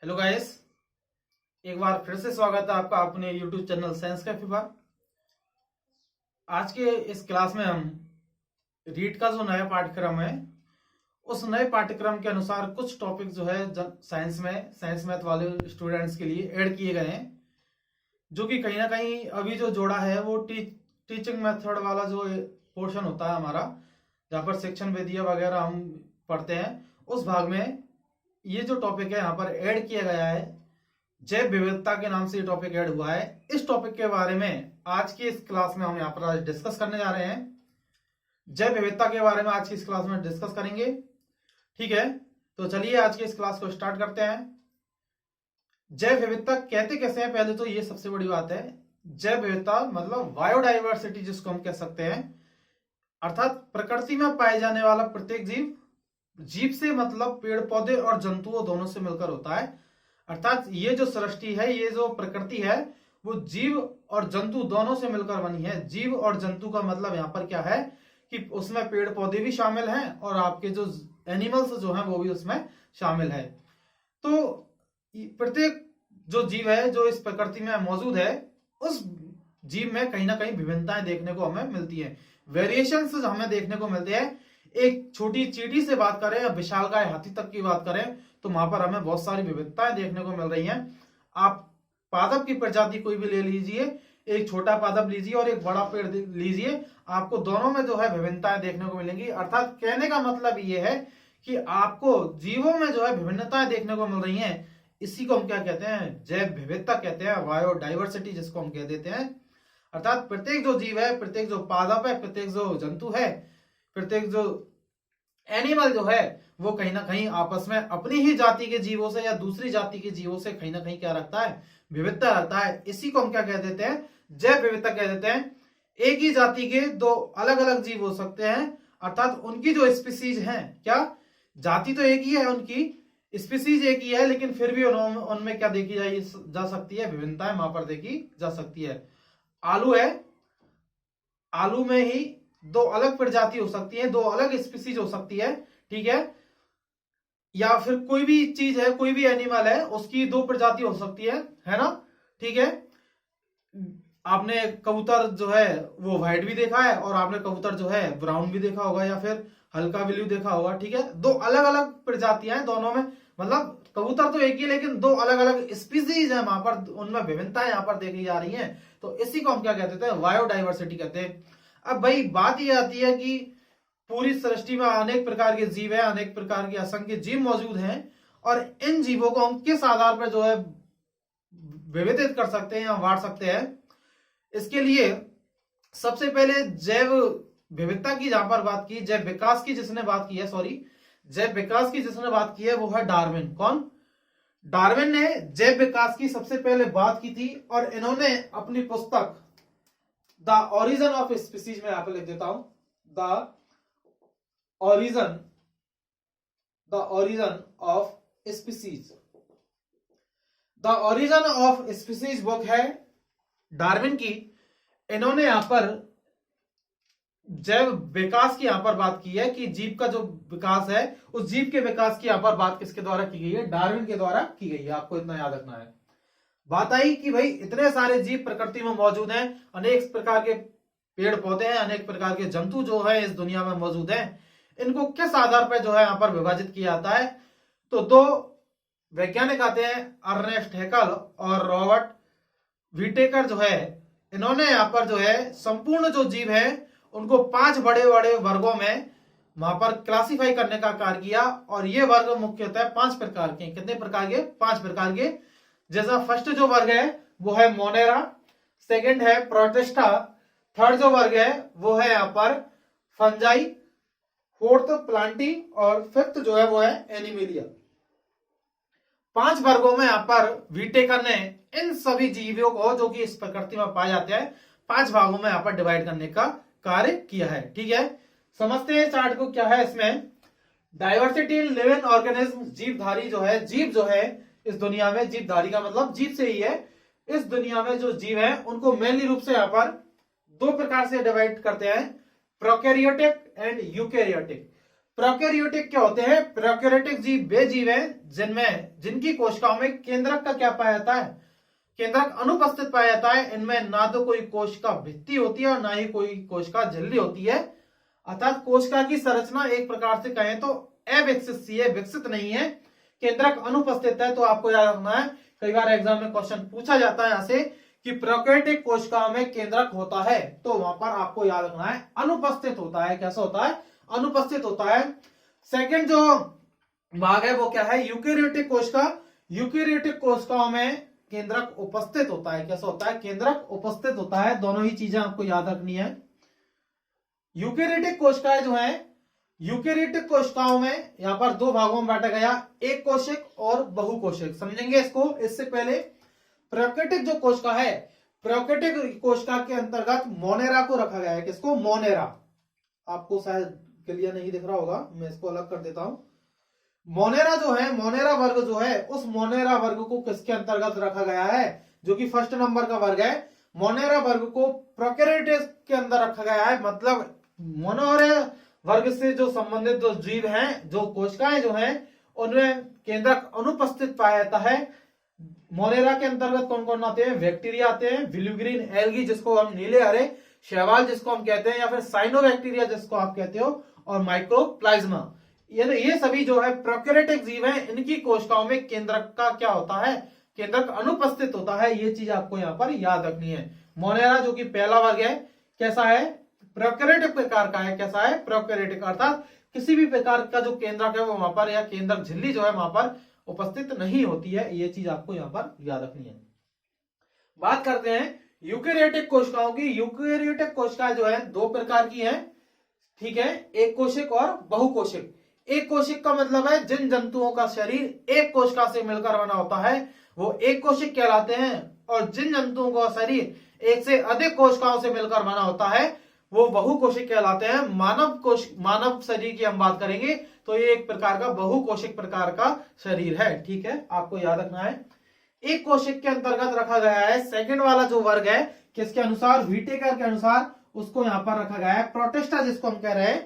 Hello guys, एक बार फिर से स्वागत है आपका अपने यूट्यूब चैनल साइंस कैफे पर। आज के इस क्लास में हम रीड का जो नया पाठ्यक्रम है उस नए पाठ्यक्रम के अनुसार कुछ टॉपिक जो है साइंस मैथ वाले स्टूडेंट्स के लिए ऐड किए गए हैं, जो कि कहीं ना कहीं अभी जो जोड़ा है वो टीचिंग मेथड वाला जो पोर्शन होता है हमारा, जहाँ पर सेक्शन वेदिया वगैरह हम पढ़ते हैं, उस भाग में ये जो टॉपिक है यहाँ पर ऐड किया गया है। जैव विविधता के नाम से ये टॉपिक ऐड हुआ है। इस टॉपिक के बारे में आज की इस क्लास में हम यहाँ पर आज डिस्कस करने जा रहे हैं। जैव विविधता के बारे में आज की इस क्लास में डिस्कस करेंगे। ठीक है, तो चलिए आज की इस क्लास को स्टार्ट करते हैं। जैव विविधता कहते कैसे हैं, पहले तो ये सबसे बड़ी बात है। जैव विविधता मतलब बायोडाइवर्सिटी जिसको हम कह सकते हैं, अर्थात प्रकृति में पाए जाने वाला प्रत्येक जीव से मतलब पेड़ पौधे और जंतुओं दोनों से मिलकर होता है। अर्थात ये जो सृष्टि है, ये जो प्रकृति है, वो जीव और जंतु दोनों से मिलकर बनी है। जीव और जंतु का मतलब यहाँ पर क्या है कि उसमें पेड़ पौधे भी शामिल हैं और आपके जो एनिमल्स जो हैं वो भी उसमें शामिल है। तो प्रत्येक जो जीव है जो इस प्रकृति में मौजूद है, उस जीव में कहीं ना कहीं विभिन्नताएं देखने को हमें मिलती है, वेरिएशंस हमें देखने को मिलते हैं। एक छोटी चींटी से बात करें या विशालकाय हाथी तक की बात करें तो वहां पर हमें बहुत सारी विविधताएं देखने को मिल रही हैं। आप पादप की प्रजाति कोई भी ले लीजिए, एक छोटा पादप लीजिए और एक बड़ा पेड़ लीजिए, आपको दोनों में जो है विभिन्नताएं देखने को मिलेंगी। अर्थात कहने का मतलब ये है कि आपको जीवों में जो है विभिन्नताएं देखने को मिल रही हैं। इसी को हम क्या कहते हैं, जैव विविधता कहते हैं, बायोडाइवर्सिटी जिसको हम कह देते हैं। अर्थात प्रत्येक जो जीव है, प्रत्येक जो पादप है, प्रत्येक जो जंतु है, प्रत्येक जो एनिमल जो है, वो कहीं ना कहीं आपस में अपनी ही जाति के जीवों से या दूसरी जाति के जीवों से कहीं ना कहीं क्या रखता है, विविधता रखता है। इसी को हम क्या कह देते हैं, जैव विविधता कह देते हैं। एक ही जाति के दो अलग अलग जीव हो सकते हैं, अर्थात उनकी जो स्पीसीज हैं, क्या जाति तो एक ही है, उनकी स्पीसीज एक ही है, लेकिन फिर भी उनमें क्या देखी जा सकती है, विभिन्नताएं वहां पर देखी जा सकती है। आलू है, आलू में ही दो अलग प्रजाति हो सकती है, दो अलग स्पीसीज हो सकती है, ठीक है। या फिर कोई भी चीज है, कोई भी एनिमल है, उसकी दो प्रजाति हो सकती है ना, ठीक है। आपने कबूतर जो है वो व्हाइट भी देखा है और आपने कबूतर जो है ब्राउन भी देखा होगा या फिर हल्का ब्लू देखा होगा, ठीक है। दो अलग अलग प्रजातियां हैं दोनों में, मतलब कबूतर तो एक ही लेकिन दो अलग अलग स्पीसीज है वहां पर, उनमें विभिन्नताएं यहाँ पर देखी जा रही हैं। तो इसी को हम क्या कहते हैं, बायोडाइवर्सिटी कहते हैं। अब भाई बात यह आती है कि पूरी सृष्टि में अनेक प्रकार के जीव हैं, अनेक प्रकार के असंख्य जीव मौजूद हैं, और इन जीवों को हम किस आधार पर जो है विविधित कर सकते हैं या बांट सकते हैं। इसके लिए सबसे पहले जैव विविधता की जहां पर बात की, जैव विकास की जिसने बात की है, जैव विकास की जिसने बात की है वो है डार्विन। कौन? डार्विन ने जैव विकास की सबसे पहले बात की थी, और इन्होंने अपनी पुस्तक द ओरिजिन ऑफ स्पीसीज में यहां पर लिख देता हूं, the origin of species. The origin of species book है डार्विन की। इन्होंने यहां पर जैव विकास की यहां पर बात की है कि जीव का जो विकास है, उस जीव के विकास की यहां पर बात किसके द्वारा की गई है, डार्विन के द्वारा की गई है। आपको इतना याद रखना है। बात आई कि भाई इतने सारे जीव प्रकृति में मौजूद हैं, अनेक प्रकार के पेड़ पौधे हैं, अनेक प्रकार के जंतु जो है इस दुनिया में मौजूद हैं, इनको किस आधार पर जो है यहाँ पर विभाजित किया जाता है। तो दो वैज्ञानिक आते हैं, अर्नेस्ट हैकल और रॉबर्ट व्हिटेकर जो है, इन्होंने यहाँ पर जो है संपूर्ण जो जीव है उनको 5 बड़े बड़े वर्गों में वहां पर क्लासिफाई करने का कार्य किया। और ये वर्ग मुख्यतः 5 प्रकार के। कितने प्रकार के? 5 प्रकार के। जैसा फर्स्ट जो वर्ग है वो है मोनेरा, सेकंड है प्रोटिस्टा, थर्ड जो वर्ग है वो है यहाँ पर फंजाई, फोर्थ प्लांटी, और फिफ्थ जो है वो है एनिमेलिया। 5 वर्गों में यहाँ पर व्हिटेकर ने इन सभी जीवों को जो कि इस प्रकृति में पाए जाते हैं 5 भागों में यहाँ पर डिवाइड करने का कार्य किया है, ठीक है। समझते हैं चार्ट को। क्या है इसमें, डाइवर्सिटी इन लिविंग ऑर्गेनिज्म, जीवधारी जो है, जीव जो है इस दुनिया में, जीवधारी का मतलब जीव से ही है। इस दुनिया में जो जीव है उनको मेनली रूप से यहाँ पर 2 प्रकार से डिवाइड करते हैं, प्रोकैरियोटिक एंड यूकैरियोटिक। प्रोकैरियोटिक क्या होते हैं? प्रोकैरियोटिक जीव वे जीव हैं जिनकी कोशिकाओं में केंद्रक का क्या पाया जाता है? केंद्रक अनुपस्थित पाया जाता है। इनमें ना तो कोई कोशिका भित्ति होती है और ना ही कोई कोशिका झिल्ली होती है। अर्थात कोशिका की संरचना एक प्रकार से कहें तो अविकसित सी है, विकसित नहीं है। केंद्रक अनुपस्थित है। तो आपको याद रखना है, कई बार एग्जाम में क्वेश्चन पूछा जाता है यहां से कि प्रोकैरियोटिक कोशिकाओं में केंद्रक होता है, तो वहां पर आपको याद रखना है अनुपस्थित होता है। कैसा होता है? अनुपस्थित होता है। सेकंड जो भाग है वो क्या है? यूकेरियोटिक कोशिका। यूकेरियोटिक कोशिकाओं में केंद्रक उपस्थित होता है। कैसा होता है? केंद्रक उपस्थित होता है। दोनों ही चीजें आपको याद रखनी है। यूकेरियोटिक कोशिकाएं जो है, यूकेरियोटिक कोशिकाओं में यहां पर दो भागों में बांटा गया, एक कोशिक और बहुकोशिक। समझेंगे इसको। इससे पहले प्रोकैरियोटिक जो कोशिका है, प्रोकैरियोटिक कोशिका के अंतर्गत मोनेरा को रखा गया है। किसको? मोनेरा। आपको शायद क्लियर नहीं दिख रहा होगा, मैं इसको अलग कर देता हूं। मोनेरा जो है, मोनेरा वर्ग जो है, उस मोनेरा वर्ग को किसके अंतर्गत रखा गया है? जो कि फर्स्ट नंबर का वर्ग है। मोनेरा वर्ग को प्रोकैरियोटिक के अंदर रखा गया है। मतलब मोनेरा वर्ग से जो संबंधित जो जीव हैं, जो कोशिकाएं जो हैं, उनमें केंद्रक अनुपस्थित पाया जाता है। मोनेरा के अंतर्गत कौन कौन आते हैं? बैक्टीरिया आते हैं, ब्लू ग्रीन एल्गी जिसको हम नीले हरे, शैवाल जिसको हम कहते हैं, या फिर साइनोबैक्टीरिया जिसको आप कहते हो, और माइक्रोप्लाज्मा। ये सभी जो है प्रोकैरियोटिक जीव हैं। इनकी कोशिकाओं में केंद्रक का क्या होता है? केंद्रक अनुपस्थित होता है। ये चीज आपको यहाँ पर याद रखनी है। मोनेरा जो कि पहला वर्ग है, कैसा है? प्रोकैरियोटिक प्रकार का है। कैसा है? प्रोकैरियोटिक। अर्थात किसी भी प्रकार का जो केंद्रक है वो वहां पर, या केंद्रक झिल्ली जो है वहां पर उपस्थित नहीं होती है। ये चीज आपको यहाँ पर याद रखनी है। बात करते हैं यूकेरियोटिक कोशिकाओं की। यूकेरियोटिक कोशिकाएं जो है दो प्रकार की हैं, ठीक है? एक कोशिक और बहुकोशिक। एक कोशिक का मतलब है जिन जंतुओं का शरीर एक कोशिका से मिलकर बना होता है वो एक कोशिक कहलाते हैं, और जिन जंतुओं का शरीर एक से अधिक कोशिकाओं से मिलकर बना होता है वो बहुकोशिक कहलाते हैं। मानव शरीर की हम बात करेंगे तो ये एक प्रकार का बहुकोशिक प्रकार का शरीर है, ठीक है? आपको याद रखना है। एक कोशिक के अंतर्गत रखा गया है। सेकंड वाला जो वर्ग है, किसके अनुसार? व्हिटेकर के अनुसार उसको यहां पर रखा गया है प्रोटिस्टा, जिसको हम कह रहे हैं।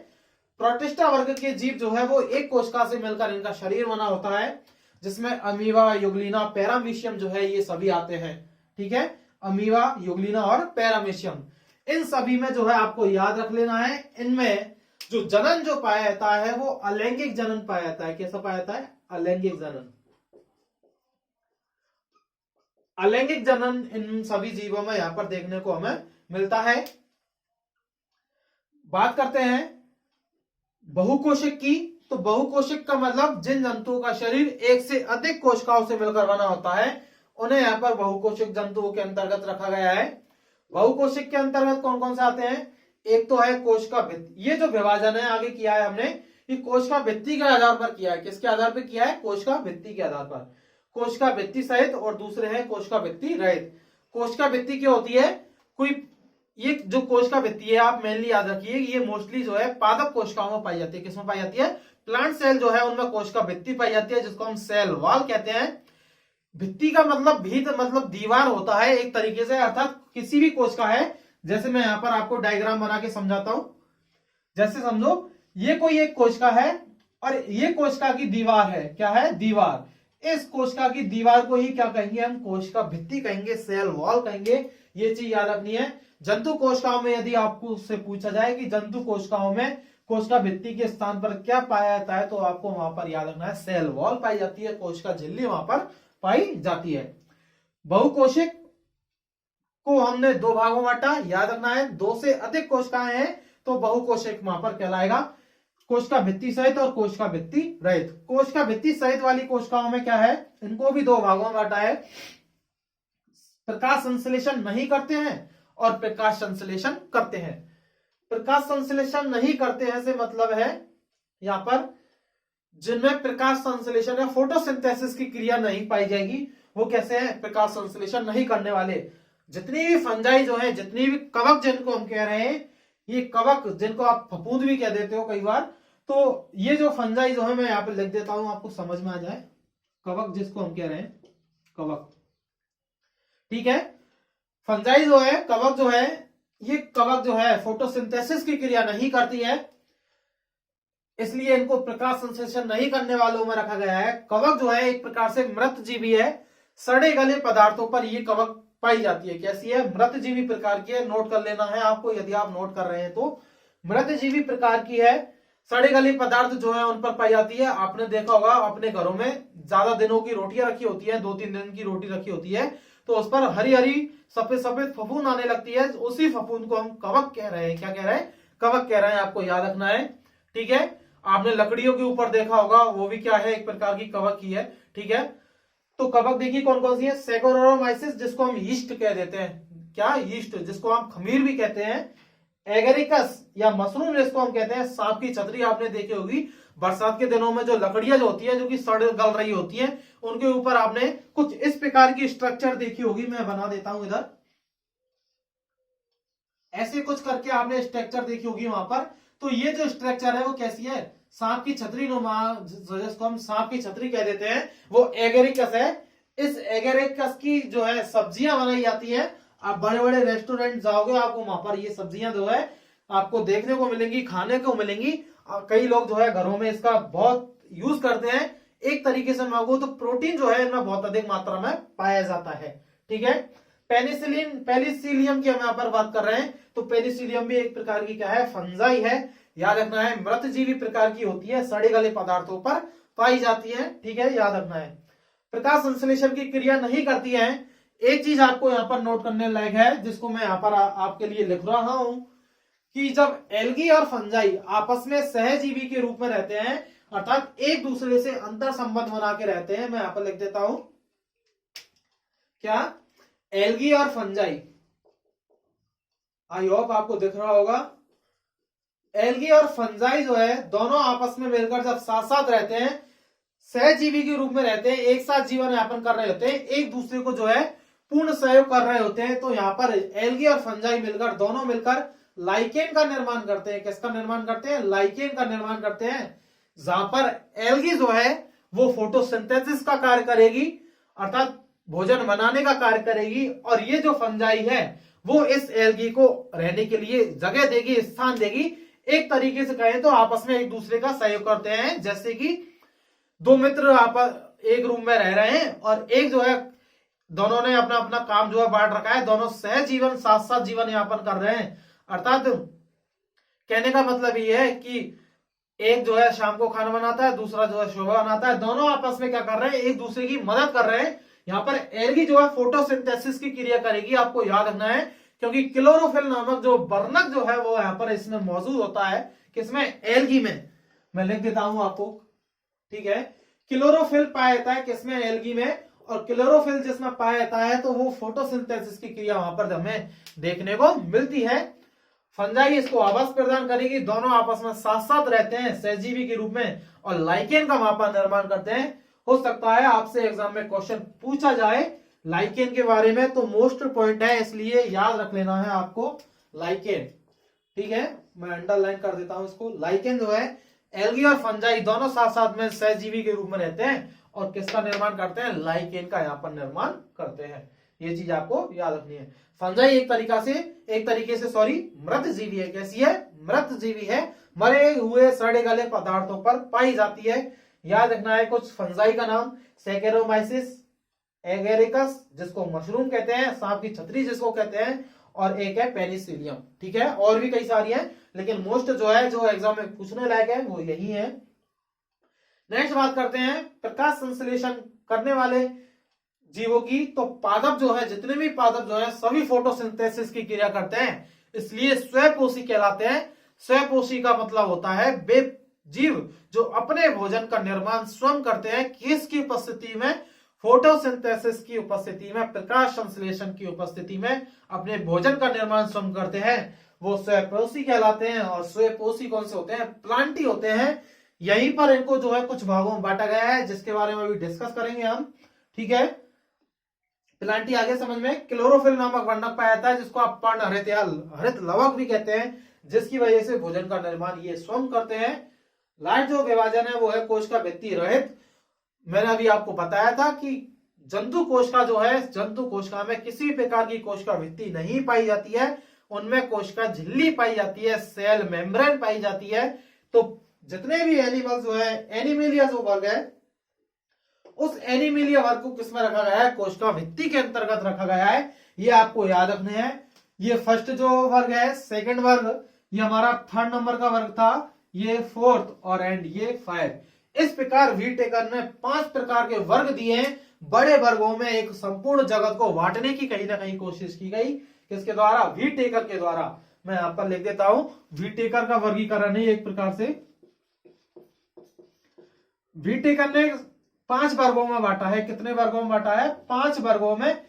प्रोटिस्टा वर्ग के जीव जो है वो एक कोशिका से मिलकर इनका शरीर बना होता है, जिसमें अमीबा, युगलिना, पैरामीशियम जो है ये सभी आते हैं, ठीक है? अमीबा, युगलिना और पैरामीशियम, इन सभी में जो है आपको याद रख लेना है, इनमें जो जनन जो पाया जाता है वो अलैंगिक जनन पाया जाता है। कैसा पाया जाता है? अलैंगिक जनन। अलैंगिक जनन इन सभी जीवों में यहां पर देखने को हमें मिलता है। बात करते हैं बहुकोशिक की। तो बहुकोशिक का मतलब जिन जंतुओं का शरीर एक से अधिक कोशिकाओं से मिलकर बना होता है उन्हें यहां पर बहुकोशिक जंतुओं के अंतर्गत रखा गया है। बहुकोशिक के अंतर्गत कौन कौन से आते हैं? एक तो है कोशिका भित्ति। ये जो विभाजन है आगे किया है हमने, ये कोशिका भित्ति के आधार पर किया है। किसके आधार पर किया है? कोशिका भित्ति के आधार पर। कोशिका भित्ति सहित, और दूसरे हैं कोशिका भित्ति रहित। कोशिका भित्ति क्या होती है? कोई ये जो कोशिका भित्ति है, आप मेनली याद रखिए, ये मोस्टली जो है पादप कोशिकाओं में पाई जाती है। किसमें पाई जाती है? प्लांट सेल जो है उनमें कोशिका भित्ति पाई जाती है, जिसको हम सेल वॉल कहते हैं। भित्ति का मतलब भीत मतलब दीवार होता है एक तरीके से। अर्थात किसी भी कोशिका है, जैसे मैं यहां पर आपको डायग्राम बना के समझाता हूं। जैसे समझो ये कोई एक कोशिका है और ये कोशिका की दीवार है। क्या है? दीवार। इस कोशिका की दीवार को ही क्या कहेंगे हम? कोशिका भित्ति कहेंगे, सेल वॉल कहेंगे। ये चीज याद रखनी है। जंतु कोशिकाओं में यदि आपको उससे पूछा जाए कि जंतु कोशिकाओं में कोशिका भित्ति के स्थान पर क्या पाया जाता है, तो आपको वहां पर याद रखना है सेल वॉल पाई जाती है, कोशिका झिल्ली वहां पर पाई जाती है। बहुकोशिक को हमने दो भागों में बांटा, याद रखना है। दो से अधिक कोशिकाएं हैं तो बहुकोशिक वहां पर कहलाएगा। कोशिका भित्ति सहित और कोशिका भित्ति रहित। कोशिका भित्ति सहित वाली कोशिकाओं में क्या है? इनको भी दो भागों में बांटा है। प्रकाश संश्लेषण नहीं करते हैं और प्रकाश संश्लेषण करते हैं। प्रकाश संश्लेषण नहीं करते हैं से मतलब है यहां पर जिनमें प्रकाश संश्लेषण या फोटोसिंथेसिस की क्रिया नहीं पाई जाएगी, वो कैसे है? प्रकाश संश्लेषण नहीं करने वाले। जितनी भी फंजाई जो है, जितनी भी कवक जिनको हम कह रहे हैं, ये कवक जिनको आप फफूंद भी कह देते हो कई बार, तो ये जो फंजाई जो है मैं यहाँ पे लिख देता हूं आपको समझ में आ जाए। कवक जिसको हम कह रहे हैं, कवक, ठीक है? फंजाई जो है, कवक जो है, ये कवक जो है फोटोसिंथेसिस की क्रिया नहीं करती है। इसलिए इनको प्रकाश संश्लेषण नहीं करने वालों में रखा गया है। कवक जो है एक प्रकार से मृत जीवी है, सड़े गले पदार्थों पर ये कवक पाई जाती है। कैसी है? मृत जीवी प्रकार की है। नोट कर लेना है आपको, यदि आप नोट कर रहे हैं तो। मृत जीवी प्रकार की है, सड़े गले पदार्थ जो है उन पर पाई जाती है। आपने देखा होगा अपने घरों में ज्यादा दिनों की रोटियां रखी होती है, 2-3 दिन की रोटी रखी होती है, तो उस पर हरी हरी सफेद सफेद फफूंद आने लगती है। उसी फफूंद को हम कवक कह रहे हैं। क्या कह रहे हैं? कवक कह रहे हैं। आपको याद रखना है, ठीक है। आपने लकड़ियों के ऊपर देखा होगा, वो भी क्या है? एक प्रकार की कवक ही है, ठीक है। तो कवक देखिए कौन कौन सी है। सैकरोमाइसिस, जिसको हम यीस्ट कह देते हैं। क्या? यीस्ट, जिसको हम खमीर भी कहते हैं। एगेरिकस या मशरूम जिसको हम कहते हैं। सांप की छतरी आपने देखी होगी। बरसात के दिनों में जो लकड़ियां जो होती है, जो कि सड़ गल रही होती है, उनके ऊपर आपने कुछ इस प्रकार की स्ट्रक्चर देखी होगी। मैं बना देता हूं इधर, ऐसे कुछ करके आपने स्ट्रक्चर देखी होगी वहां पर। तो ये जो स्ट्रक्चर है वो कैसी है? सांप की छतरी नुमा, जिसको हम सांप की छतरी कह देते हैं, वो एगेरिकस है। इस एगेरिकस की जो है सब्जियां बनाई जाती है। आप बड़े बड़े रेस्टोरेंट जाओगे, आपको वहां पर ये सब्जियां जो है आपको देखने को मिलेंगी, खाने को मिलेंगी। कई लोग जो है घरों में इसका बहुत यूज करते हैं। एक तरीके से मांगो तो प्रोटीन जो है इनमें बहुत अधिक मात्रा में पाया जाता है, ठीक है। पेनिसिलियम की हम यहाँ पर बात कर रहे हैं, तो पेनिसिलियम भी एक प्रकार की क्या है? फंजाई है। याद रखना है, मृतजीवी प्रकार की होती है, सड़े गले पदार्थों पर पाई जाती है, ठीक है, याद रखना है। प्रकाश संश्लेषण की क्रिया नहीं करती है। एक चीज आपको यहाँ पर नोट करने लायक है, जिसको मैं यहाँ पर आपके लिए लिख रहा हूं, कि जब एल्गी और फंजाई आपस में सहजीवी के रूप में रहते हैं, अर्थात एक दूसरे से अंतर संबंध बना के रहते हैं। मैं यहाँ पर लिख देता हूं, क्या? एल्गी और फंजाई। आई होप आपको दिख रहा होगा। एल्गी और फंजाई जो है दोनों आपस में मिलकर जब साथ साथ रहते हैं, सहजीवी के रूप में रहते हैं, एक साथ जीवन यापन कर रहे होते हैं, एक दूसरे को जो है पूर्ण सहयोग कर रहे होते हैं, तो यहाँ पर एल्गी और फंजाई मिलकर, दोनों मिलकर लाइकेन का निर्माण करते हैं। किसका निर्माण करते हैं? लाइकेन का निर्माण करते हैं। जहां पर एल्गी जो है वो फोटोसिंथेसिस का कार्य करेगी, अर्थात भोजन बनाने का कार्य करेगी, और ये जो फंजाई है वो इस एल्गी को रहने के लिए जगह देगी, स्थान देगी। एक तरीके से कहें तो आपस में एक दूसरे का सहयोग करते हैं। जैसे कि दो मित्र आपस एक रूम में रह रहे हैं, और एक जो है, दोनों ने अपना अपना काम जो है बांट रखा है, दोनों सहजीवन साथ साथ जीवन यापन कर रहे हैं। अर्थात कहने का मतलब ये है कि एक जो है शाम को खाना बनाता है, दूसरा जो है सुबह बनाता है। दोनों आपस में क्या कर रहे हैं? एक दूसरे की मदद कर रहे हैं। यहाँ पर एल्गी जो है फोटोसिंथेसिस की क्रिया करेगी, आपको याद रखना है, क्योंकि क्लोरोफिल नामक जो वर्णक जो है वो यहाँ पर इसमें मौजूद होता है। किसमें? एल्गी में। मैं लिख देता हूं आपको, ठीक है। क्लोरोफिल पाया जाता है किसमें? एल्गी में। और क्लोरोफिल जिसमें पाया जाता है तो वो फोटोसिंथेसिस की क्रिया वहां पर हमें देखने को मिलती है। फंजाई इसको आवास प्रदान करेगी, दोनों आपस में साथ साथ रहते हैं सहजीवी के रूप में, और लाइकेन का वहां पर निर्माण करते हैं। हो सकता है आपसे एग्जाम में क्वेश्चन पूछा जाए लाइकेन के बारे में, तो मोस्ट पॉइंट है, इसलिए याद रख लेना है आपको लाइकेन, ठीक है। मैं अंडरलाइन कर देता हूं इसको। लाइकेन जो है, एल्गी और फंजाई दोनों साथ साथ में सहजीवी के रूप में रहते हैं, और किसका निर्माण करते हैं? लाइकेन का यहाँ पर निर्माण करते हैं। ये चीज आपको याद रखनी है। फंजाई एक तरीके से मृत जीवी है। कैसी है? मृत जीवी है, मरे हुए सड़े गले पदार्थों पर पाई जाती है। याद रखना है कुछ फंजाई का नाम, सैकेरोमाइसिस, एगेरिकस जिसको मशरूम कहते हैं, सांप की छतरी जिसको कहते हैं, और एक है पेनिसिलियम, ठीक है। और भी कई सारी हैं, लेकिन मोस्ट जो है, जो एग्जाम में पूछने लायक है, वो यही है। नेक्स्ट बात करते हैं प्रकाश संश्लेषण करने वाले जीवों की। तो पादप जो है, जितने भी पादप जो है, सभी फोटोसिंथेसिस की क्रिया करते हैं, इसलिए स्वपोषी कहलाते हैं। स्वपोषी का मतलब होता है वे जीव जो अपने भोजन का निर्माण स्वयं करते हैं। किसकी उपस्थिति में? फोटोसिंथेसिस की उपस्थिति में, प्रकाश संश्लेषण की उपस्थिति में अपने भोजन का निर्माण स्वयं करते हैं, वो स्वपोषी कहलाते हैं। और स्वपोषी कौन से होते हैं? प्लांटी होते हैं। यहीं पर इनको जो है कुछ भागों में बांटा गया है, जिसके बारे में भी डिस्कस करेंगे हम, ठीक है। प्लांटी आगे समझ में। क्लोरोफिल नामक वर्णक पाया जाता है, जिसको आप पर्ण हरित या हरित लवक भी कहते हैं, जिसकी वजह से भोजन का निर्माण ये स्वयं करते हैं। लाइट जो विभाजन है वो है कोश का भित्ति रहित। मैंने अभी आपको बताया था कि जंतु कोशिका जो है, जंतु कोशिका में किसी प्रकार की कोशिका भित्ति नहीं पाई जाती है, उनमें कोशिका झिल्ली पाई जाती है, सेल मेम्ब्रेन पाई जाती है। तो जितने भी एनिमल जो है, एनिमेलिया जो वर्ग है, उस एनिमेलिया वर्ग को किसमें रखा गया है? कोशिका भित्ति के अंतर्गत रखा गया है। ये आपको याद रखने हैं। ये फर्स्ट जो वर्ग है, सेकंड वर्ग, ये हमारा थर्ड नंबर का वर्ग था, ये फोर्थ, और एंड ये 5। इस प्रकार वीटेकर ने 5 प्रकार के वर्ग दिए हैं। बड़े वर्गों में एक संपूर्ण जगत को बांटने की कहीं ना कहीं कोशिश की गई। किसके द्वारा? वीटेकर के द्वारा। मैं यहां पर लिख देता हूं, वीटेकर का वर्गीकरण है एक प्रकार से। वीटेकर ने 5 वर्गों में बांटा है। कितने वर्गों में बांटा है? 5 वर्गों में।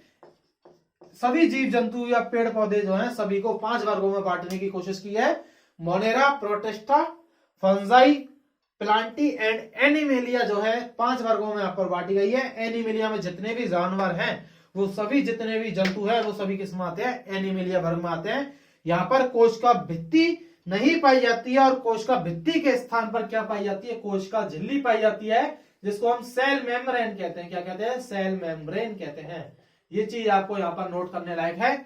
सभी जीव जंतु या पेड़ पौधे जो हैं, सभी को 5 वर्गों में बांटने की कोशिश की है। Monera, protista, fungi, Plantae and animalia जो है 5 वर्गों में यहां पर बांटी गई है। एनिमेलिया में जितने भी जानवर हैं, वो सभी जितने भी जंतु हैं, वो सभी किसमें आते हैं? एनिमेलिया वर्ग में आते हैं। यहाँ पर कोशिका भित्ति नहीं पाई जाती है, और कोशिका भित्ति के स्थान पर क्या पाई जाती है? कोशिका झिल्ली पाई जाती है, जिसको हम सेल मेम्ब्रेन कहते हैं। क्या कहते हैं? सेल मेम्ब्रेन कहते हैं। ये चीज आपको यहाँ पर नोट करने लायक है।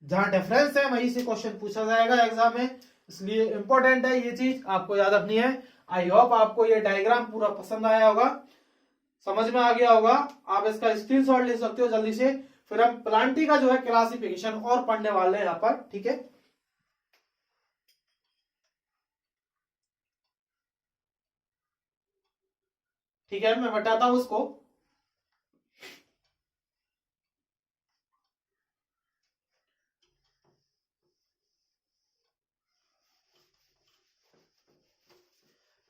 जहां डिफरेंस है वहीं से क्वेश्चन पूछा जाएगा एग्जाम में, इसलिए इंपॉर्टेंट है, ये चीज आपको याद रखनी है। आई होप आपको ये डायग्राम पूरा पसंद आया होगा, समझ में आ गया होगा। आप इसका स्क्रीनशॉट ले सकते हो जल्दी से। फिर हम प्लांटी का जो है क्लासिफिकेशन और पढ़ने वाले हैं यहाँ पर, ठीक है। ठीक है, मैं बताता हूं उसको।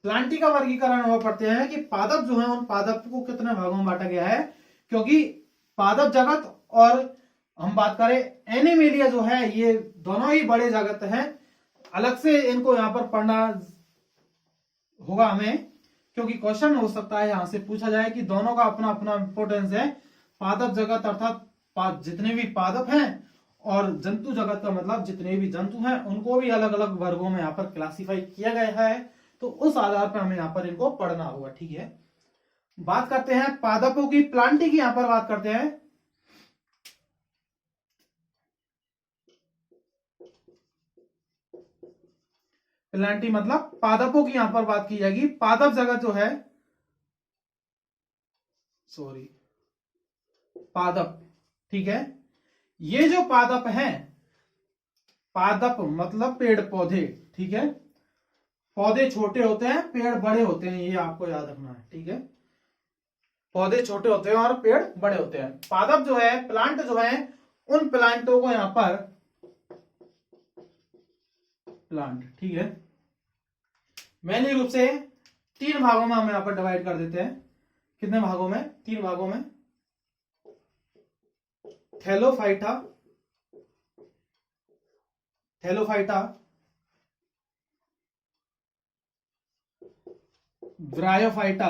प्लांटी का वर्गीकरण हुआ पढ़ते हैं कि पादप जो है, उन पादप को कितने भागों में बांटा गया है। क्योंकि पादप जगत और हम बात करें एनिमेलिया जो है, ये दोनों ही बड़े जगत हैं। अलग से इनको यहां पर पढ़ना होगा हमें, क्योंकि क्वेश्चन हो सकता है यहां से पूछा जाए कि दोनों का अपना अपना इंपोर्टेंस है। पादप जगत अर्थात जितने भी पादप हैं, और जंतु जगत का मतलब जितने भी जंतु हैं, उनको भी अलग अलग वर्गों में यहाँ पर क्लासिफाई किया गया है। तो उस आधार पर हमें यहाँ पर इनको पढ़ना होगा, ठीक है। बात करते हैं पादपों की, प्लांटी की यहां पर बात करते हैं। प्लांटी मतलब पादपों की यहां पर बात की जाएगी। पादप जगत जो है, सॉरी, पादप, ठीक है। ये जो पादप हैं, पादप मतलब पेड़ पौधे, ठीक है। पौधे छोटे होते हैं, पेड़ बड़े होते हैं, ये आपको याद रखना है, ठीक है। पौधे छोटे होते हैं और पेड़ बड़े होते हैं। पादप जो है, प्लांट जो है, उन प्लांटों को यहां पर प्लांट, ठीक है, मेनली रूप से 3 भागों में हम यहां पर डिवाइड कर देते हैं। कितने भागों में? 3 भागों में। Thallophyta, Thallophyta, bryophyta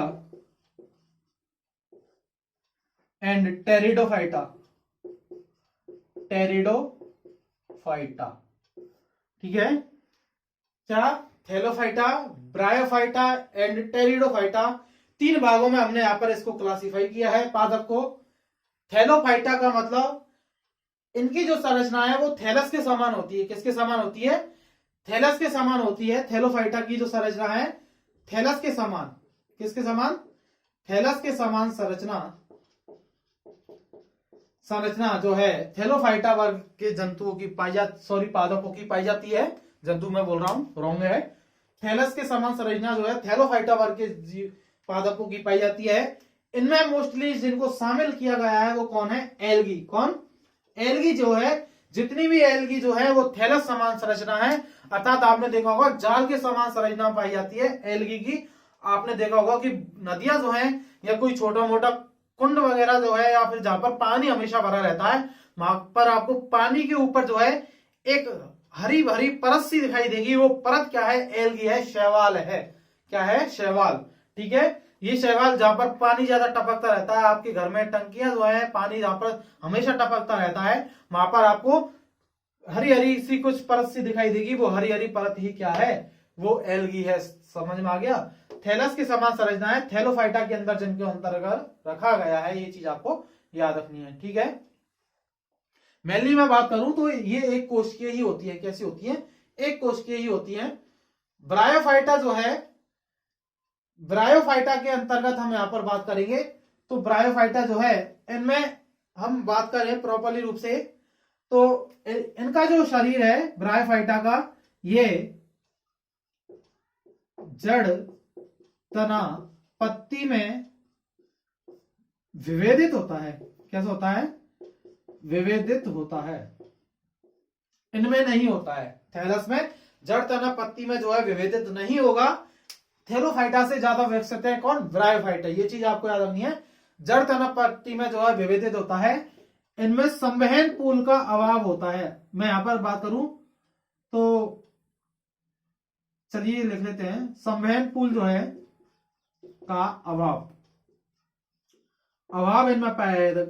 and pteridophyta, pteridophyta, ठीक है। क्या? थैलोफाइटा, ब्रायोफाइटा एंड टेरिडोफाइटा, 3 भागों में हमने यहां पर इसको क्लासिफाई किया है पादप को। थैलोफाइटा का मतलब इनकी जो संरचना है वो थैलस के समान होती है। किसके समान होती है? थैलस के समान होती है। थैलोफाइटा की जो संरचना है थैलस के समान। किसके समान? थैलस के समान संरचना जो है थैलोफाइटा वर्ग के जंतुओं की पाई जाती, सॉरी, पादपों की पाई जाती है। जंतु मैं बोल रहा हूं, रॉन्ग है। थैलस के समान संरचना जो है थैलोफाइटा वर्ग के पादपों की पाई जाती है। इनमें मोस्टली जिनको शामिल किया गया है वो कौन है? एल्गी। कौन? एल्गी जो है, जितनी भी एल्गी जो है वो थैलस समान संरचना है। अर्थात आपने देखा होगा जाल के समान संरचना पाई जाती है एल्गी की। आपने देखा होगा कि नदियां जो हैं या कोई छोटा मोटा कुंड वगैरह जो है, या फिर जहां पर पानी हमेशा भरा रहता है, वहां पर आपको पानी के ऊपर जो है एक हरी भरी परत सी दिखाई देगी। वो परत क्या है? एल्गी है, शैवाल है। क्या है? शैवाल, ठीक है। ये शैवाल जहां पर पानी ज्यादा टपकता रहता है, आपके घर में टंकियां जो है पानी जहां पर हमेशा टपकता रहता है, वहां पर आपको हरी हरी सी कुछ परत सी दिखाई देगी। वो हरी हरी परत ही क्या है? वो एल्गी है। समझ में आ गया? थैलस के समान संरचना है थैलोफाइटा के अंदर, जिनके अंतर्गत रखा गया है। ये चीज आपको याद रखनी है, ठीक है। मेनली मैं बात करूं तो ये एक कोशिकीय ही होती है। कैसी होती है? एक कोशिकीय ही होती है। ब्रायोफाइटा जो है ब्रायोफाइटा के अंतर्गत हम यहाँ पर बात करेंगे। तो ब्रायोफाइटा जो है, इनमें हम बात करें प्रॉपरली रूप से, तो इनका जो शरीर है ब्रायोफाइटा का, ये जड़, तना, पत्ती में विभेदित होता है। कैसे होता है? विभेदित होता है। इनमें नहीं होता है। थैलस में जड़, तना, पत्ती में जो है विभेदित नहीं होगा। थैलोफाइटा से ज्यादा विकसित है कौन? ब्रायोफाइटा। ये चीज आपको याद रखनी है। जड़, तना, पत्ती में जो है विभेदित होता है। इनमें संवहन पूल का अभाव होता है। मैं यहां पर बात करूं तो चलिए लिख लेते हैं, संवहन पूल जो है का अभाव इनमें पाया जाता है।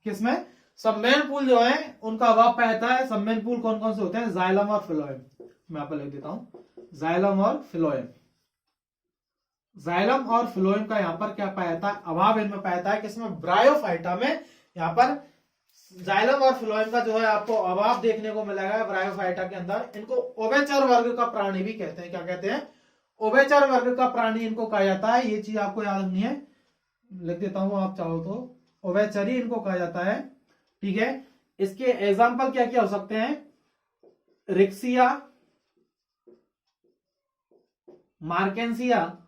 किसमें? संवहन पूल जो है उनका अभाव पाया जाता है। संवहन पूल कौन कौन से होते हैं? जाइलम और फिलोएम। मैं यहां पर लिख देता हूं, जाइलम और फिलोएम। जाइलम और फिलोएम का यहां पर क्या पाया जाता है? अभाव इनमें पाया जाता है। किसमें? ब्रायोफाइटा में। यहां पर जाइलम और फिलोएम का जो है आपको अभाव देखने को मिलेगा ब्रायोफाइटा के अंदर। इनको उभयचर वर्ग का प्राणी भी कहते हैं। क्या कहते हैं? उभयचर वर्ग का प्राणी इनको कहा जाता है। ये चीज आपको याद रखनी है। लिख देता हूं, आप चाहो तो। उभयचरी इनको कहा जाता है। ठीक है। इसके एग्जाम्पल क्या क्या हो सकते हैं? रिक्सिया, मार्केंसिया,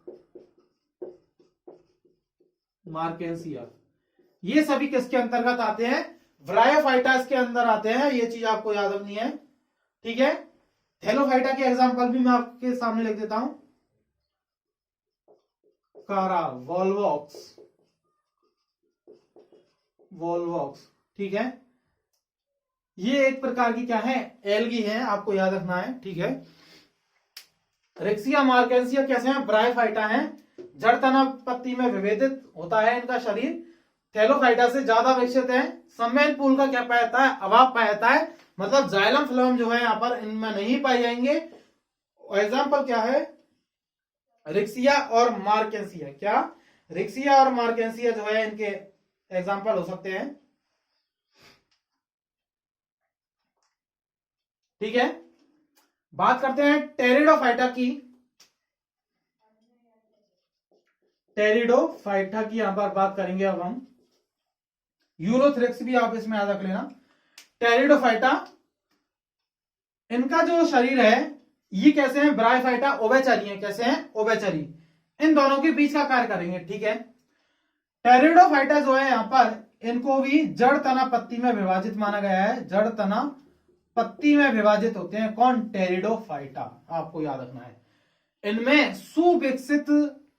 ये सभी किसके अंतर्गत आते हैं? ब्रायोफाइटास के अंदर आते हैं। ये चीज आपको याद रखनी है। ठीक है। थैलोफाइटा के एग्जांपल भी मैं आपके सामने लिख देता हूं। कारा, वॉल्वॉक्स। ठीक है। ये एक प्रकार की क्या है? एल्गी है, आपको याद रखना है। ठीक है। रेक्सिया, मार्केंसिया कैसे हैं? ब्रायोफाइटा हैं। जड़, तना, पत्ती में विभेदित होता है इनका शरीर। थैलोफाइटा से ज्यादा विकसित है। संवहन पूल का क्या पाया जाता है? अभाव पाया जाता है। मतलब जाइलम, फिलोएम जो है यहाँ पर इनमें नहीं पाए जाएंगे। एग्जाम्पल क्या है? रिक्सिया और मार्केंसिया। क्या? रिक्सिया और मार्केंसिया जो है इनके एग्जाम्पल हो सकते हैं। ठीक है। बात करते हैं टेरिडोफाइटा की। टेरिडोफाइटा की यहां पर बात करेंगे अब हम। यूरोथ्रेक्स भी आप इसमें याद रख लेना। टेरिडोफाइटा, इनका जो शरीर है ये कैसे है? ब्रायोफाइटा उभयचरी है। कैसे हैं? उभयचरी। इन दोनों के बीच का कार्य करेंगे। ठीक है। टेरिडोफाइटा जो है यहां पर इनको भी जड़, तना, पत्ती में विभाजित माना गया है। जड़, तना, पत्ती में विभाजित होते हैं। कौन? टेरिडोफाइटा। आपको याद रखना है। इनमें सुविकसित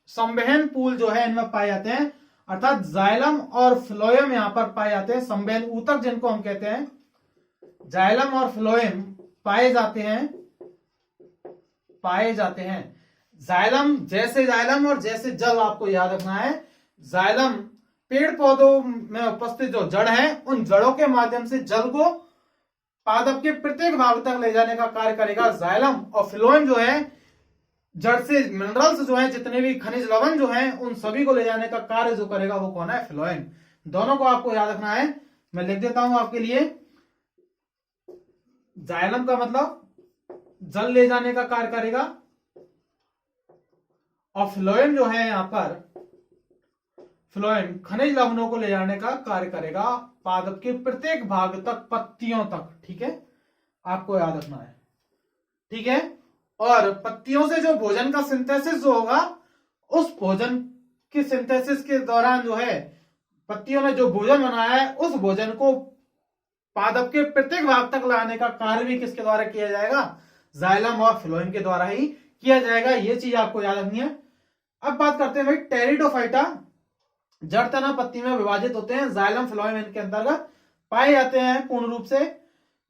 संवहन पूल जो है इनमें पाए जाते हैं। अर्थात जाइलम और फिलोएम यहां पर पाए जाते हैं। संवहन ऊतक जिनको हम कहते हैं, जाइलम और फिलोएम पाए जाते हैं। जाइलम जैसे जाइलम और जैसे जल, आपको याद रखना है। जाइलम पेड़ पौधों में उपस्थित जो जड़ है, उन जड़ों के माध्यम से जल को पादप के प्रत्येक भाग तक ले जाने का कार्य करेगा जाइलम। और फिलोएम जो है जड़ से मिनरल्स जो है, जितने भी खनिज लवण जो हैं, उन सभी को ले जाने का कार्य जो करेगा वो कौन है? फिलोएम। दोनों को आपको याद रखना है। मैं लिख देता हूं आपके लिए। जाइलम का मतलब जल ले जाने का कार्य करेगा, और फिलोएम जो है यहां पर, फिलोएम खनिज लवणों को ले जाने का कार्य करेगा पादप के प्रत्येक भाग तक, पत्तियों तक। ठीक है। आपको याद रखना है। ठीक है। और पत्तियों से जो भोजन का सिंथेसिस जो होगा, उस भोजन की सिंथेसिस के दौरान जो है पत्तियों ने जो भोजन बनाया है, उस भोजन को पादप के प्रत्येक भाग तक लाने का कार्य भी किसके द्वारा किया जाएगा? जाइलम और फिलोएम के द्वारा ही किया जाएगा। ये चीज आपको याद रखनी है। अब बात करते हैं भाई टेरिडोफाइटा। जड़, तना, पत्ती में विभाजित होते हैं। जाइलम, फिलोएम इनके अंतर्गत पाए जाते हैं पूर्ण रूप से,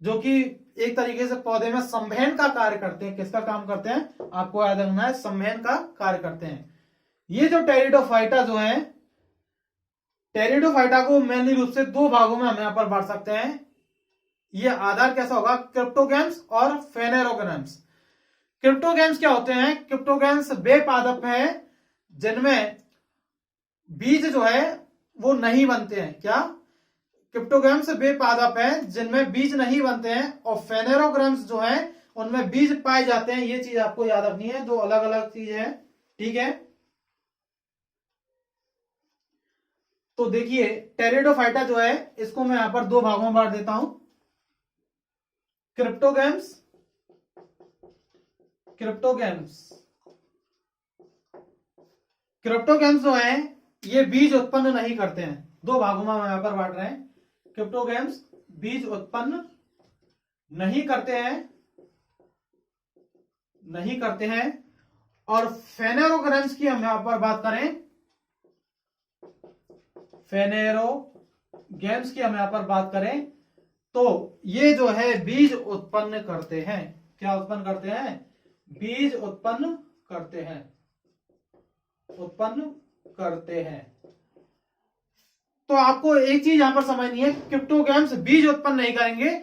जो कि एक तरीके से पौधे में संवहन का कार्य करते हैं। किसका काम करते हैं? आपको याद रखना है, संवहन का कार्य करते हैं। ये जो टेरिडोफाइटा जो है, टेरिडोफाइटा को मेनली रूप से दो भागों में हम यहां पर बांट सकते हैं। ये आधार कैसा होगा? क्रिप्टोगैम्स और फेनेरोगैम्स। क्रिप्टोगैम्स क्या होते हैं? क्रिप्टोगैम्स वे पादप हैं जिनमें बीज जो है वो नहीं बनते हैं। क्या? क्रिप्टोग्राम्स वे पादप हैं जिनमें बीज नहीं बनते हैं, और फेनेरोग्राम्स जो हैं उनमें बीज पाए जाते हैं। ये चीज आपको याद रखनी है। दो अलग अलग चीज है। ठीक है। तो देखिए टेरिडोफाइटा जो है इसको मैं यहां पर दो भागों में बांट देता हूं, क्रिप्टोगैम्स, क्रिप्टोगैम्स जो है ये बीज उत्पन्न नहीं करते हैं। दो भागों में हम यहां पर बांट रहे हैं। क्रिप्टोगैम्स बीज उत्पन्न नहीं करते हैं और फेनेरोग्राम्स की हम यहां पर बात करें, फेनेरोगैम्स की हम यहां पर बात करें तो ये जो है बीज उत्पन्न करते हैं। क्या उत्पन्न करते हैं? बीज उत्पन्न करते हैं। तो आपको एक चीज यहां पर समझनी है, क्रिप्टोगैम्स बीज उत्पन्न नहीं करेंगे।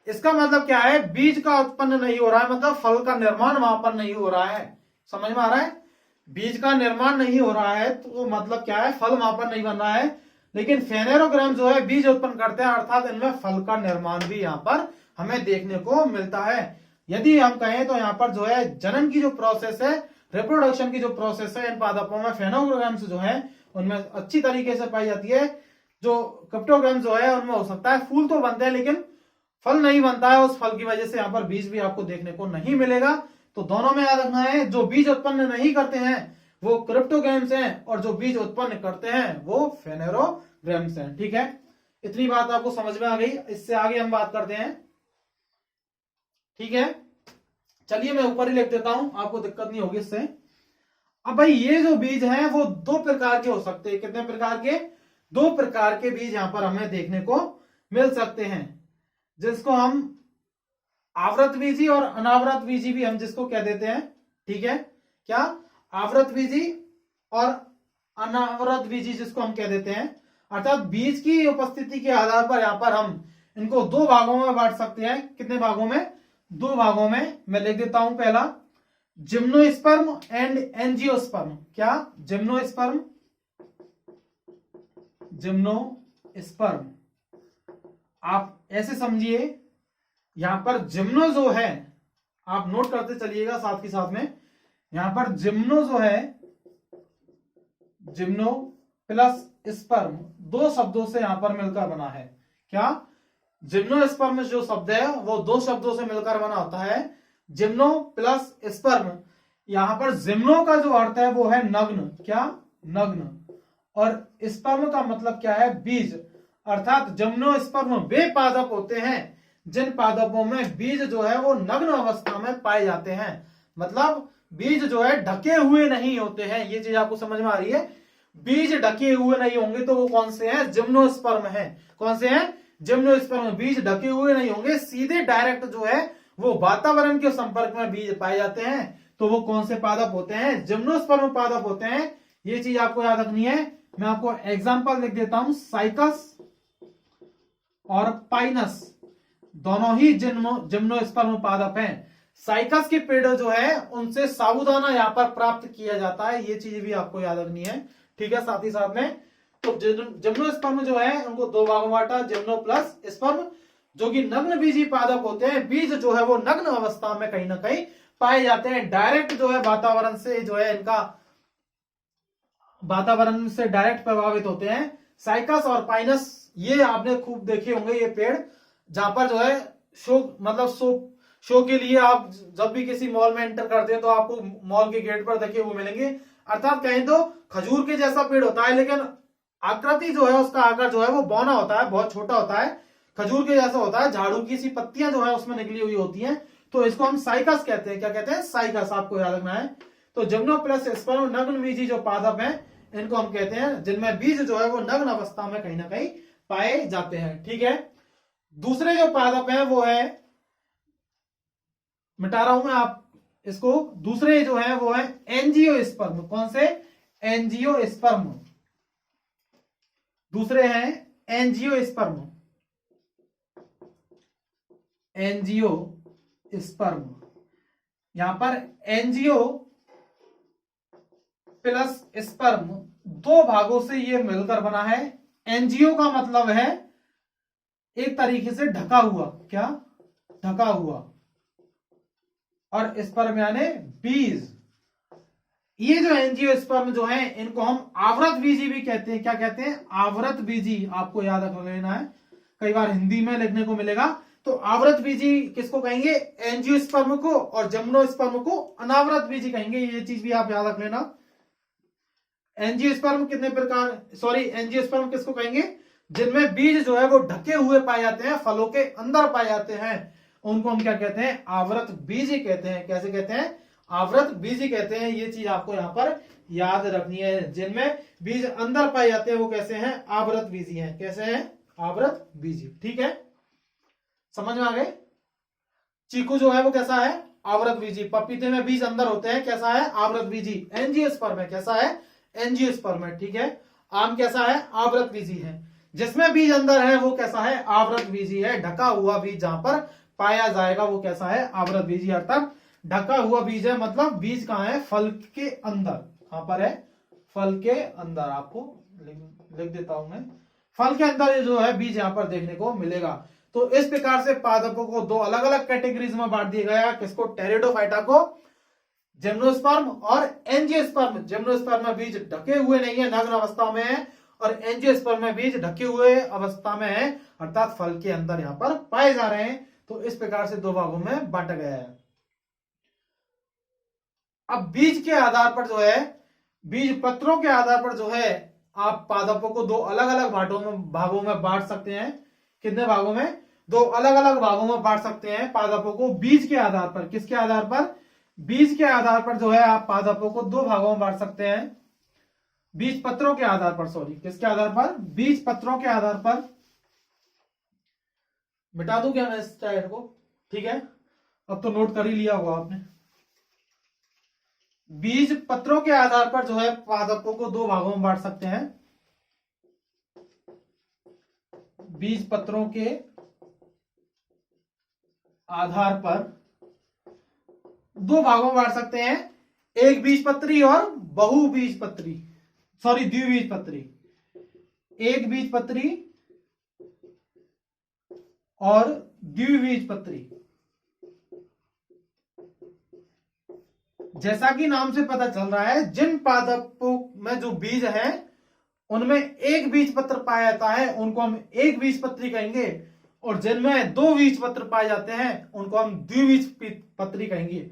इसका मतलब क्या है? बीज का उत्पन्न नहीं हो रहा है, मतलब फल का निर्माण वहां पर नहीं हो रहा है। समझ में आ रहा है? बीज का निर्माण नहीं हो रहा है तो मतलब क्या है? फल वहां पर नहीं बन रहा है। लेकिन फेनेरोग्राम जो है बीज उत्पन्न करते हैं, अर्थात इनमें फल का निर्माण भी यहां पर हमें देखने को मिलता है। यदि हम कहें तो यहां पर जो है जनन की जो प्रोसेस है, रिप्रोडक्शन की जो प्रोसेस है, इन पादपों में फेनेरोग्राम्स जो है उनमें अच्छी तरीके से पाई जाती है। जो क्रिप्टोगैम्स जो है उनमें हो सकता है फूल तो बनते हैं लेकिन फल नहीं बनता है, उस फल की वजह से यहाँ पर बीज भी आपको देखने को नहीं मिलेगा। तो दोनों में याद रखना है, जो बीज उत्पन्न नहीं करते हैं वो क्रिप्टोगैम्स हैं और जो बीज उत्पन्न करते हैं वो फेनेरोग्राम्स हैं। ठीक है, इतनी बात आपको समझ में आ गई। इससे आगे हम बात करते हैं। ठीक है, चलिए मैं ऊपर ही लिख देता हूं, आपको दिक्कत नहीं होगी इससे। अब भाई ये जो बीज हैं वो दो प्रकार के हो सकते हैं। कितने प्रकार के? दो प्रकार के बीज यहां पर हमें देखने को मिल सकते हैं, जिसको हम आवृत बीजी और अनावृत बीजी भी हम जिसको कह देते हैं। ठीक है, क्या? आवृत बीजी और अनावृत बीजी जिसको हम कह देते हैं। अर्थात बीज की उपस्थिति के आधार पर यहां पर हम इनको दो भागों में बांट सकते हैं। कितने भागों में? दो भागों में। मैं लिख देता हूं, पहला जिम्नोस्पर्म एंड एंजियोस्पर्म। क्या? जिम्नोस्पर्म, आप ऐसे समझिए, यहां पर जिम्नो जो है, आप नोट करते चलिएगा साथ ही साथ में। यहां पर जिम्नो जो है, जिम्नो प्लस स्पर्म दो शब्दों से यहां पर मिलकर बना है। क्या? जिम्नोस्पर्म जो शब्द है वो दो शब्दों से मिलकर बना होता है, जिम्नो प्लस स्पर्म। यहां पर जिम्नो का जो अर्थ है वो है नग्न। क्या? नग्न। और स्पर्म का मतलब क्या है? बीज। अर्थात जिम्नोस्पर्म वे पादप होते हैं जिन पादपों में बीज जो है वो नग्न अवस्था में पाए जाते हैं। मतलब बीज जो है ढके हुए नहीं होते हैं। ये चीज आपको समझ में आ रही है? बीज ढके हुए नहीं होंगे तो वो कौन से हैं? जिम्नोस्पर्म है। कौन से हैं? जिम्नोस्पर्म। बीज ढके हुए नहीं होंगे, सीधे डायरेक्ट जो है वो वातावरण के संपर्क में बीज पाए जाते हैं, तो वो कौन से पादप होते हैं? जिम्नोस्पर्म पादप होते हैं। ये चीज आपको याद रखनी है। मैं आपको एग्जांपल लिख देता हूं, साइकस और पाइनस दोनों ही जिम्नोस्पर्म पादप हैं। साइकस के पेड़ जो है उनसे साबूदाना यहां पर प्राप्त किया जाता है। ये चीज भी आपको याद रखनी है। ठीक है, साथ ही साथ में तो जिम्नोस्पर्म जो है उनको दो भागों में बांटा, जिम्नो प्लस स्पर्म, जो कि नग्न बीजी पादप होते हैं। बीज जो है वो नग्न अवस्था में कहीं ना कहीं पाए जाते हैं। डायरेक्ट जो है वातावरण से जो है इनका वातावरण से डायरेक्ट प्रभावित होते हैं। साइकस और पाइनस ये आपने खूब देखे होंगे, ये पेड़ जहां पर जो है शो के लिए आप जब भी किसी मॉल में एंटर करते हैं तो आपको मॉल के गेट पर देखे वो मिलेंगे। अर्थात कहें तो खजूर के जैसा पेड़ होता है, लेकिन आकृति जो है उसका आकार जो है वो बौना होता है, बहुत छोटा होता है, खजूर के जैसा होता है। झाड़ू की सी पत्तियां जो है उसमें निकली हुई होती हैं, तो इसको हम साइकस कहते हैं। क्या कहते हैं? साइकस। आपको याद रखना है। तो जिम्नो प्लस स्पर्म नग्न बीजी जो पादप हैं इनको हम कहते हैं, जिनमें बीज जो है वो नग्न अवस्था में कहीं ना कहीं पाए जाते हैं। ठीक है, दूसरे जो पादप हैं वो है, मिटा रहा हूं मैं आप इसको, दूसरे जो है वो है एंजियोस्पर्म। कौन से? एंजियोस्पर्म। दूसरे हैं एंजियोस्पर्म। एंजियोस्पर्म यहां पर एंजियो प्लस स्पर्म दो भागों से ये मिलकर बना है। एंजियो का मतलब है एक तरीके से ढका हुआ। क्या? ढका हुआ। और स्पर्म यानी बीज। ये जो एंजियोस्पर्म जो है इनको हम आवृत बीजी भी कहते हैं। क्या कहते हैं? आवृत बीजी। आपको याद रख लेना है, कई बार हिंदी में लिखने को मिलेगा। तो आवृत बीजी किसको कहेंगे? एंजियोस्पर्म को। और जिम्नोस्पर्म को अनावृत बीजी कहेंगे। ये चीज भी आप याद रख लेना। एंजियोस्पर्म कितने प्रकार, सॉरी, एंजियोस्पर्म किसको कहेंगे? जिनमें बीज जो है वो ढके हुए पाए जाते हैं, फलों के अंदर पाए जाते हैं, उनको हम क्या कहते हैं? आवृत बीजी कहते हैं। कैसे कहते हैं? आवृत बीजी कहते हैं। ये चीज आपको यहां पर याद रखनी है। जिनमें बीज अंदर पाए जाते हैं वो कैसे हैं? आवृत बीजी हैं। कैसे हैं? आवृत बीजी। ठीक है, समझ में आ गए? चीकू जो है वो कैसा है? आवृत बीजी। पपीते में बीज अंदर होते हैं, कैसा है? आवृत बीजी। एंजियोस्पर्म है, कैसा है? एंजियोस्पर्म है। ठीक है, आम कैसा है? आवृत बीजी है। जिसमें बीज अंदर है वो कैसा है? आवृत बीजी है। ढका हुआ बीज जहां पर पाया जाएगा वो कैसा है? आवृत बीजी। अर्थात ढका हुआ बीज है, मतलब बीज कहां है? फल के अंदर। कहां पर है? फल के अंदर। आपको लिख देता हूं मैं, फल के अंदर जो है बीज यहां पर देखने को मिलेगा। तो इस प्रकार से पादपों को दो अलग अलग कैटेगरीज में बांट दिया गया। किसको? टेरिडोफाइटा को, जिम्नोस्पर्म और एंजियोस्पर्म। जिम्नोस्पर्म में बीज ढके हुए नहीं है, नग्न अवस्था में है, और एंजियोस्पर्म में बीज ढके हुए अवस्था में है, अर्थात फल के अंदर यहां पर पाए जा रहे हैं। तो इस प्रकार से दो भागों में बांटा गया है। अब बीज के आधार पर जो है, बीज पत्रों के आधार पर जो है, आप पादपों को दो अलग अलग भागों में बांट सकते हैं। कितने भागों में? दो अलग अलग भागों में बांट सकते हैं पादपों को बीज के आधार पर। किसके आधार पर? बीज के आधार पर जो है आप पादपों को दो भागों में बांट सकते हैं। बीज पत्रों के आधार पर, सॉरी, किसके आधार पर? बीज पत्रों के आधार पर। मिटा दूं क्या मैं इस स्लाइड को? ठीक है, अब तो नोट कर ही लिया होगा आपने। बीज पत्रों के आधार पर जो है पादपों को दो भागों में बांट सकते हैं। बीज पत्रों के आधार पर दो भागों में बांट सकते हैं, एक बीजपत्री और बहुबीजपत्री, सॉरी, द्विबीजपत्री। एक बीजपत्री और द्विबीजपत्री। जैसा कि नाम से पता चल रहा है, जिन पादपों में जो बीज है उनमें एक बीजपत्र पाया जाता है उनको हम एक बीजपत्री कहेंगे, और जिनमें दो बीजपत्र पाए जाते हैं उनको हम द्विबीजपत्री कहेंगे।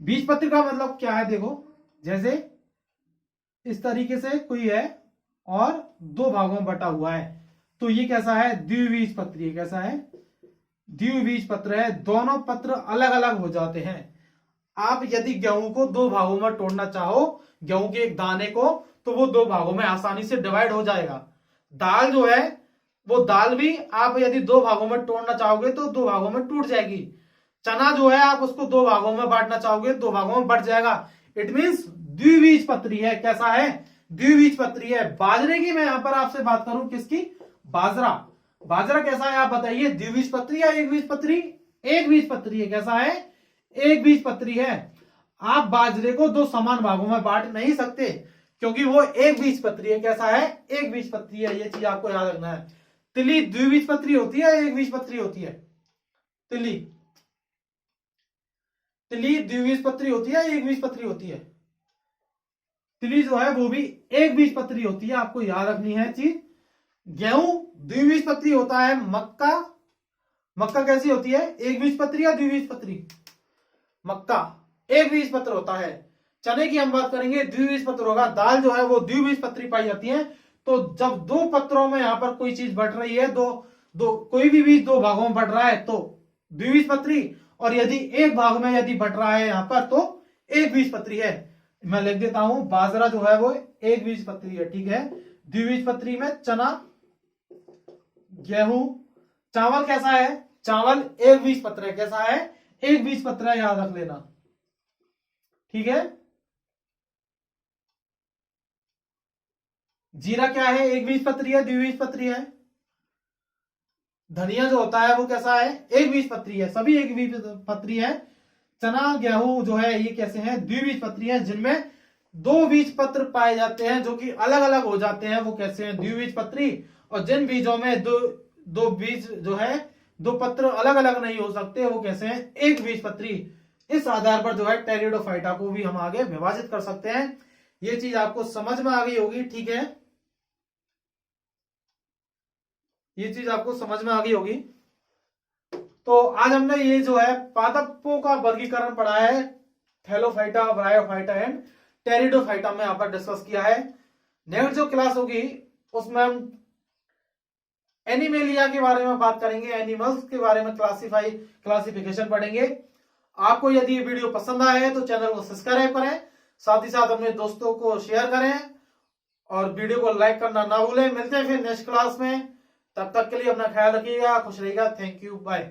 बीजपत्री का मतलब क्या है? देखो, जैसे इस तरीके से कोई है और दो भागों में बटा हुआ है, तो ये कैसा है? द्विबीजपत्री। कैसा है? द्विबीजपत्र है। दोनों पत्र अलग अलग हो जाते हैं। आप यदि गेहूं को दो भागों में तोड़ना चाहो, गेहूं के एक दाने को, तो वो दो भागों में आसानी से डिवाइड हो जाएगा। दाल जो है वो दाल भी आप यदि दो भागों में तोड़ना चाहोगे तो दो भागों में टूट जाएगी। चना जो है आप उसको दो भागों में बांटना चाहोगे, दो भागों में बट जाएगा। इट मींस द्विबीजपत्री है। कैसा है? द्विबीजपत्री है। बाजरे की मैं यहां पर आपसे बात करूं, किसकी? बाजरा। बाजरा कैसा है आप बताइए? द्विबीजपत्री या एक बीजपत्री? एक बीजपत्री है। कैसा है? एक बीजपत्री है। आप बाजरे को दो समान भागों में बांट नहीं सकते क्योंकि वो एक बीजपत्री है। कैसा है? एक बीजपत्री है। ये चीज आपको याद रखना है। तिली द्विबीजपत्री होती है, एक बीजपत्री होती है? तिली द्विबीजपत्री होती है, एक बीजपत्री होती है? तिली जो है वो भी एक बीजपत्री होती है। आपको याद रखनी है चीज। गेहूं द्विबीजपत्री होता है। मक्का कैसी होती है? एक बीजपत्री या द्विबीजपत्री? मक्का एक बीजपत्र होता है। चने की हम बात करेंगे, द्विबीजपत्र होगा। दाल जो है वो द्विबीजपत्री पाई जाती है। तो जब दो पत्रों में यहां पर कोई चीज बढ़ रही है, कोई भी बीज दो भागों में बढ़ रहा है तो द्विबीजपत्री, और यदि एक भाग में यदि बढ़ रहा है यहां पर तो एक बीजपत्री है। मैं लिख देता हूं, बाजरा जो है वो एक बीजपत्री है। ठीक है, द्विबीजपत्री में चना, गेहूं, चावल कैसा है? चावल एक बीजपत्र है। कैसा है? एक बीजपत्र है, याद रख लेना। ठीक है, जीरा क्या है? एक बीजपत्री है, द्विबीजपत्री है? धनिया जो होता है वो कैसा है? एक बीजपत्री है। सभी एक बीजपत्री है। चना, गेहूं जो है ये कैसे हैं? द्विबीजपत्री है। जिनमें दो बीजपत्र पाए जाते हैं जो कि अलग अलग हो जाते हैं वो कैसे हैं? द्विबीजपत्री। और जिन बीजों में दो बीज जो है, दो पत्र अलग अलग नहीं हो सकते वो कैसे हैं? एक बीजपत्री। इस आधार पर जो है टेरिडोफाइटा को भी हम आगे विभाजित कर सकते हैं। ये चीज आपको समझ में आ गई होगी, ठीक है, ये चीज आपको समझ में आ गई होगी। तो आज हमने ये जो है पादपों का वर्गीकरण पढ़ा है, थैलोफाइटा, ब्रायोफाइटा एंड टेरिडोफाइटा में यहाँ पर डिस्कस किया है। नेक्स्ट जो क्लास होगी उसमें हम एनिमेलिया के बारे में बात करेंगे, एनिमल्स के बारे में क्लासिफिकेशन पढ़ेंगे। आपको यदि ये वीडियो पसंद आया है तो चैनल को सब्सक्राइब करें, साथ ही साथ अपने दोस्तों को शेयर करें और वीडियो को लाइक करना ना भूलें। मिलते हैं फिर नेक्स्ट क्लास में, तब तक के लिए अपना ख्याल रखिएगा, खुश रहिएगा। Thank you, bye.